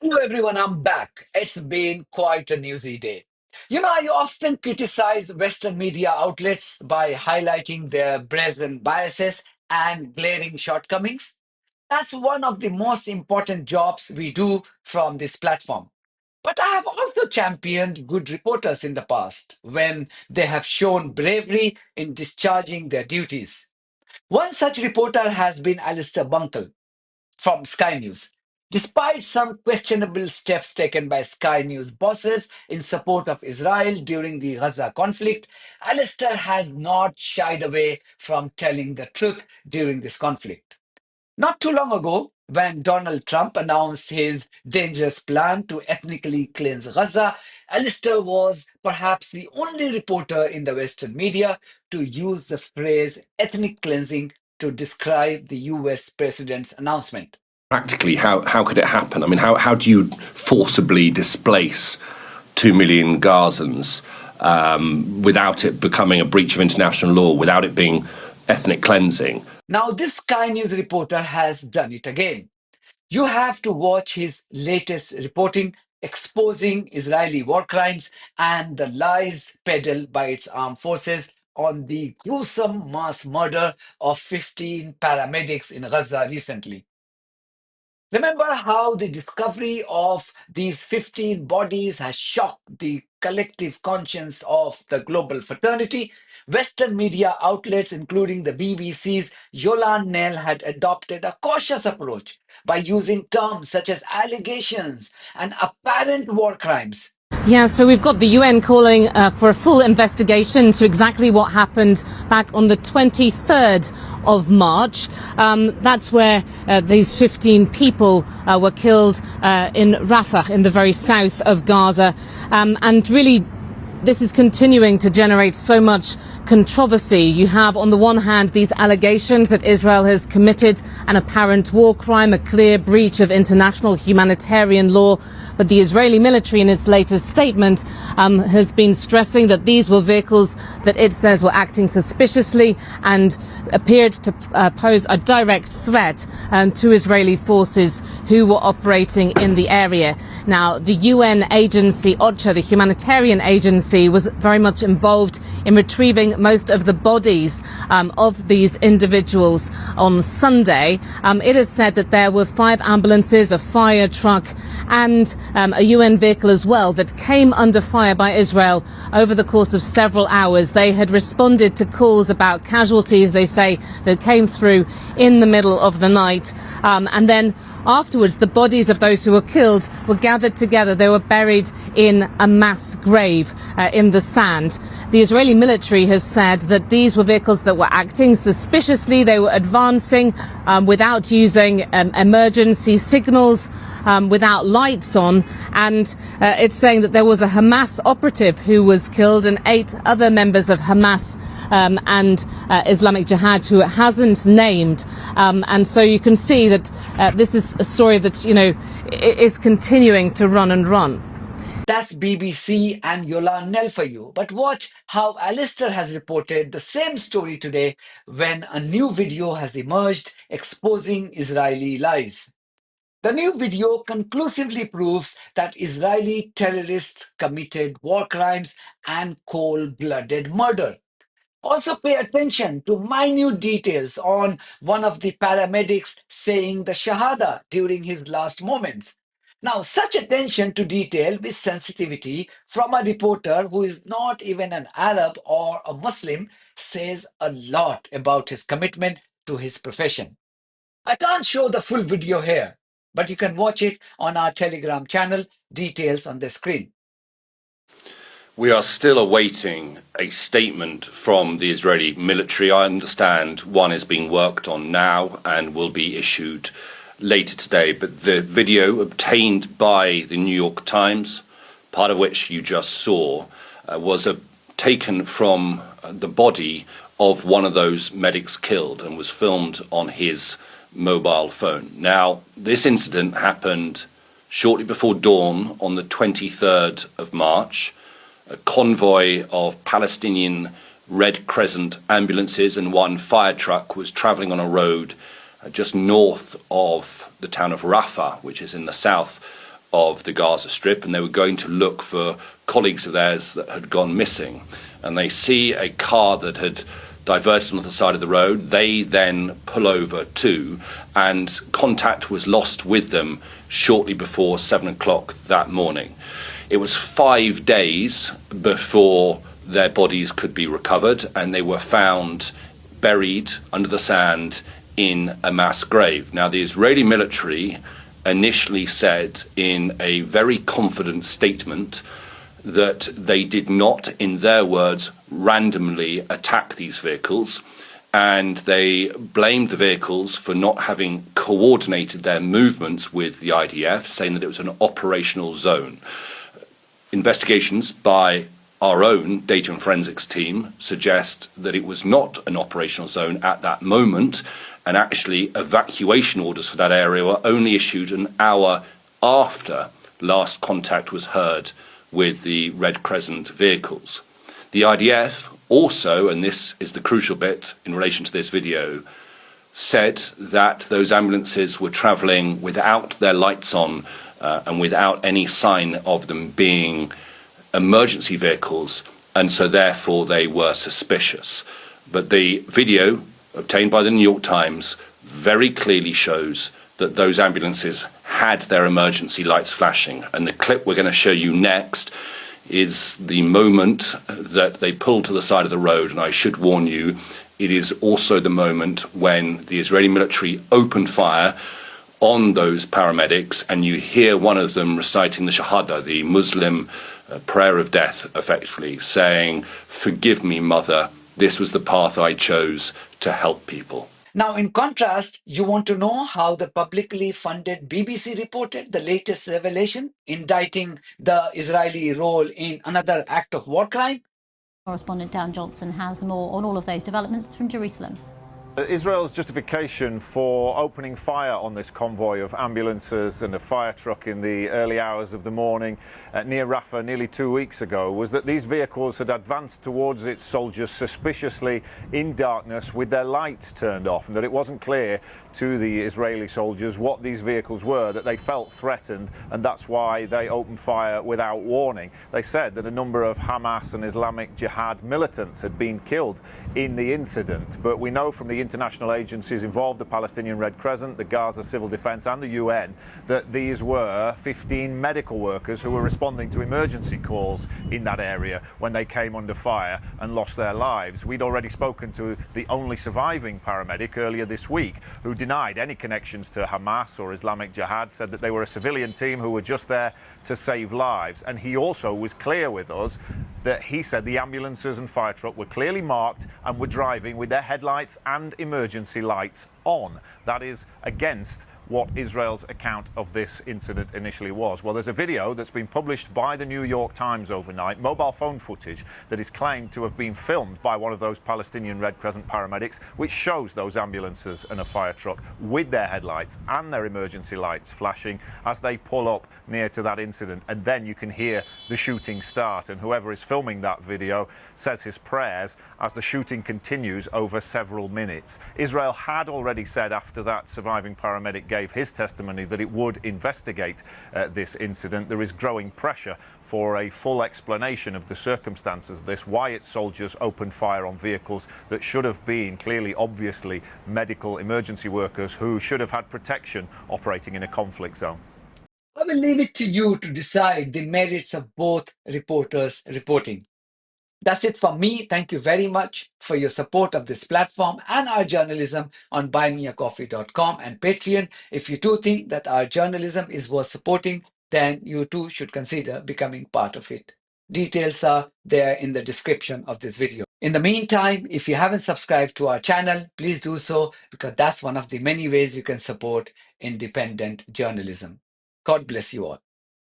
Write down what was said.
Hello everyone, I'm back. It's been quite a newsy day. I often criticize Western media outlets by highlighting their brazen biases and glaring shortcomings. That's one of the most important jobs we do from this platform. But I have also championed good reporters in the past when they have shown bravery in discharging their duties. One such reporter has been Alistair Bunkall from Sky News. Despite some questionable steps taken by Sky News bosses in support of Israel during the Gaza conflict, Alistair has not shied away from telling the truth during this conflict. Not too long ago, when Donald Trump announced his dangerous plan to ethnically cleanse Gaza, Alistair was perhaps the only reporter in the Western media to use the phrase ethnic cleansing to describe the US president's announcement. Practically, how could it happen? I mean, how do you forcibly displace 2 million Gazans without it becoming a breach of international law, without it being ethnic cleansing? Now, this Sky News reporter has done it again. You have to watch his latest reporting exposing Israeli war crimes and the lies peddled by its armed forces on the gruesome mass murder of 15 paramedics in Gaza recently. Remember how the discovery of these 15 bodies has shocked the collective conscience of the global fraternity? Western media outlets, including the BBC's Yolande Nell, had adopted a cautious approach by using terms such as allegations and apparent war crimes. Yeah, so we've got the UN calling for a full investigation to exactly what happened back on the 23rd of March. That's where these 15 people were killed in Rafah, in the very south of Gaza. And really, this is continuing to generate so much controversy. You have, on the one hand, these allegations that Israel has committed an apparent war crime, a clear breach of international humanitarian law. But the Israeli military, in its latest statement, has been stressing that these were vehicles that it says were acting suspiciously and appeared to pose a direct threat to Israeli forces who were operating in the area. Now, the UN agency, OCHA, the humanitarian agency, was very much involved in retrieving most of the bodies of these individuals on Sunday. It has said that there were 5 ambulances, a fire truck and a UN vehicle as well that came under fire by Israel over the course of several hours. They had responded to calls about casualties, they say, that came through in the middle of the night. And then afterwards, the bodies of those who were killed were gathered together. They were buried in a mass grave in the sand. The Israeli military has said that these were vehicles that were acting suspiciously. They were advancing without using emergency signals, without lights on. And it's saying that there was a Hamas operative who was killed and 8 other members of Hamas and Islamic Jihad who it hasn't named. And so you can see that this is a story that, is continuing to run and run. That's BBC and Yolande Nell for you. But watch how Alistair has reported the same story today when a new video has emerged exposing Israeli lies. The new video conclusively proves that Israeli terrorists committed war crimes and cold-blooded murder. Also, pay attention to minute details on one of the paramedics saying the Shahada during his last moments. Now, such attention to detail with sensitivity from a reporter who is not even an Arab or a Muslim says a lot about his commitment to his profession. I can't show the full video here, but you can watch it on our Telegram channel, details on the screen. We are still awaiting a statement from the Israeli military. I understand one is being worked on now and will be issued later today. But the video obtained by the New York Times, part of which you just saw, was taken from the body of one of those medics killed and was filmed on his mobile phone. Now, this incident happened shortly before dawn on the 23rd of March. A convoy of Palestinian Red Crescent ambulances and one fire truck was travelling on a road just north of the town of Rafah, which is in the south of the Gaza Strip, and they were going to look for colleagues of theirs that had gone missing. And they see a car that had diverted on the side of the road. They then pull over too, and contact was lost with them shortly before 7 o'clock that morning. It was 5 days before their bodies could be recovered, and they were found buried under the sand in a mass grave. Now, the Israeli military initially said in a very confident statement that they did not, in their words, randomly attack these vehicles, and they blamed the vehicles for not having coordinated their movements with the IDF, saying that it was an operational zone. Investigations by our own data and forensics team suggest that it was not an operational zone at that moment, and actually evacuation orders for that area were only issued an hour after last contact was heard with the Red Crescent vehicles. The IDF also, and this is the crucial bit in relation to this video, said that those ambulances were travelling without their lights on and without any sign of them being emergency vehicles, and so therefore they were suspicious. But the video obtained by the New York Times very clearly shows that those ambulances had their emergency lights flashing. And the clip we're going to show you next is the moment that they pulled to the side of the road. And I should warn you, it is also the moment when the Israeli military opened fire on those paramedics, and you hear one of them reciting the Shahada, the Muslim prayer of death, effectively, saying, "Forgive me, mother, this was the path I chose to help people." Now, in contrast, you want to know how the publicly funded BBC reported the latest revelation, indicting the Israeli role in another act of war crime? Correspondent Dan Johnson has more on all of those developments from Jerusalem. Israel's justification for opening fire on this convoy of ambulances and a fire truck in the early hours of the morning near Rafah nearly 2 weeks ago was that these vehicles had advanced towards its soldiers suspiciously in darkness with their lights turned off, and that it wasn't clear to the Israeli soldiers what these vehicles were, that they felt threatened, and that's why they opened fire without warning. They said that a number of Hamas and Islamic Jihad militants had been killed in the incident, but we know from the international agencies involved, the Palestinian Red Crescent, the Gaza Civil Defense and the UN, that these were 15 medical workers who were responding to emergency calls in that area when they came under fire and lost their lives. We'd already spoken to the only surviving paramedic earlier this week who denied any connections to Hamas or Islamic Jihad, said that they were a civilian team who were just there to save lives. And he also was clear with us that he said the ambulances and fire truck were clearly marked and were driving with their headlights and emergency lights on. That is against what Israel's account of this incident initially was. Well, there's a video that's been published by the New York Times overnight, mobile phone footage that is claimed to have been filmed by one of those Palestinian Red Crescent paramedics, which shows those ambulances and a fire truck with their headlights and their emergency lights flashing as they pull up near to that incident. And then you can hear the shooting start, and whoever is filming that video says his prayers as the shooting continues over several minutes. Israel had already said after that surviving paramedic gave his testimony that it would investigate this incident. There is growing pressure for a full explanation of the circumstances of this, why its soldiers opened fire on vehicles that should have been clearly, obviously, medical emergency workers who should have had protection operating in a conflict zone. I will leave it to you to decide the merits of both reporters reporting. That's it from me. Thank you very much for your support of this platform and our journalism on buymeacoffee.com and Patreon. If you too think that our journalism is worth supporting, then you too should consider becoming part of it. Details are there in the description of this video. In the meantime, if you haven't subscribed to our channel, please do so, because that's one of the many ways you can support independent journalism. God bless you all.